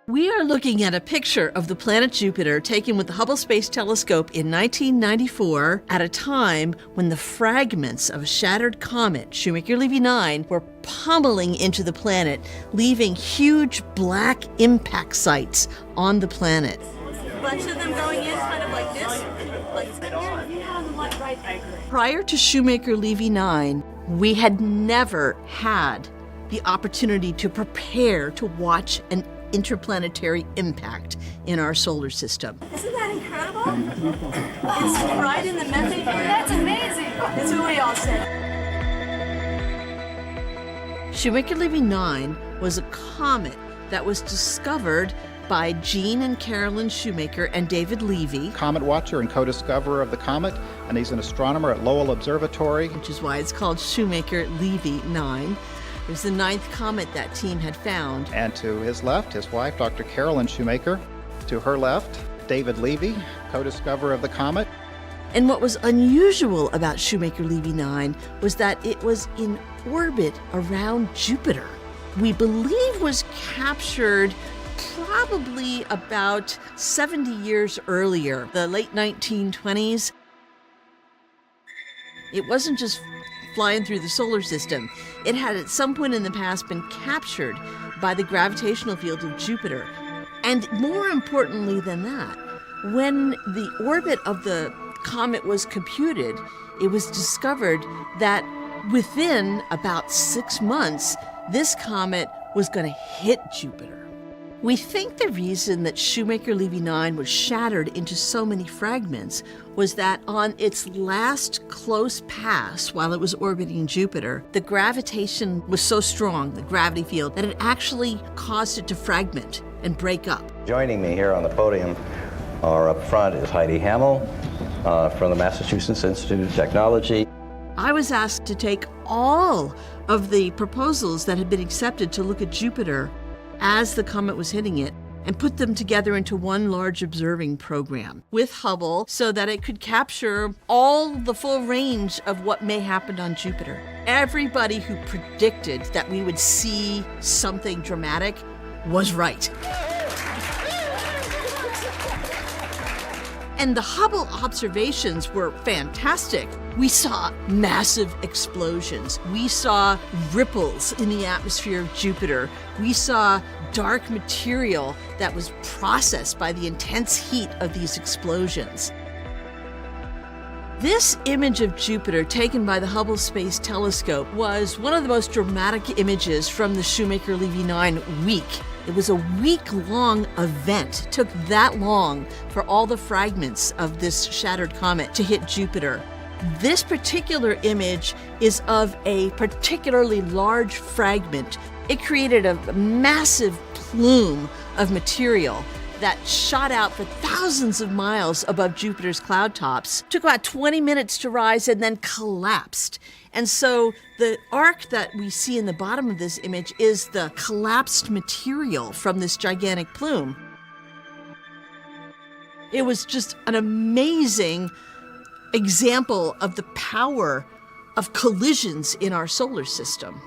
We are looking at a picture of the planet Jupiter taken with the Hubble Space Telescope in 1994 at a time when the fragments of a shattered comet, Shoemaker-Levy 9, were pummeling into the planet, leaving huge black impact sites on the planet. A bunch of them going in kind of like this. Prior to Shoemaker-Levy 9, we had never had the opportunity to prepare to watch an interplanetary impact in our solar system. Isn't that incredible? It's right in the methane. That's amazing. That's what we all said. Shoemaker-Levy 9 was a comet that was discovered by Gene and Carolyn Shoemaker and David Levy. Comet watcher and co-discoverer of the comet, and he's an astronomer at Lowell Observatory. Which is why it's called Shoemaker-Levy 9. It was the 9th comet that team had found. And to his left, his wife, Dr. Carolyn Shoemaker. To her left, David Levy, co-discoverer of the comet. And what was unusual about Shoemaker-Levy 9 was that it was in orbit around Jupiter. We believe was captured probably about 70 years earlier, the late 1920s. It wasn't just flying through the solar system. It had at some point in the past been captured by the gravitational field of Jupiter. And more importantly than that, when the orbit of the comet was computed, it was discovered that within about 6 months, this comet was going to hit Jupiter. We think the reason that Shoemaker-Levy 9 was shattered into so many fragments was that on its last close pass while it was orbiting Jupiter, the gravitation was so strong, the gravity field, that it actually caused it to fragment and break up. Joining me here on the podium or up front is Heidi Hamel from the Massachusetts Institute of Technology. I was asked to take all of the proposals that had been accepted to look at Jupiter as the comet was hitting it and put them together into one large observing program with Hubble so that it could capture all the full range of what may happen on Jupiter. Everybody who predicted that we would see something dramatic was right. And the Hubble observations were fantastic. We saw massive explosions. We saw ripples in the atmosphere of Jupiter. We saw dark material that was processed by the intense heat of these explosions. This image of Jupiter taken by the Hubble Space Telescope was one of the most dramatic images from the Shoemaker-Levy 9 week. It was a week-long event. It took that long for all the fragments of this shattered comet to hit Jupiter. This particular image is of a particularly large fragment. It created a massive plume of material that shot out for thousands of miles above Jupiter's cloud tops, took about 20 minutes to rise, and then collapsed. And so the arc that we see in the bottom of this image is the collapsed material from this gigantic plume. It was just an amazing example of the power of collisions in our solar system.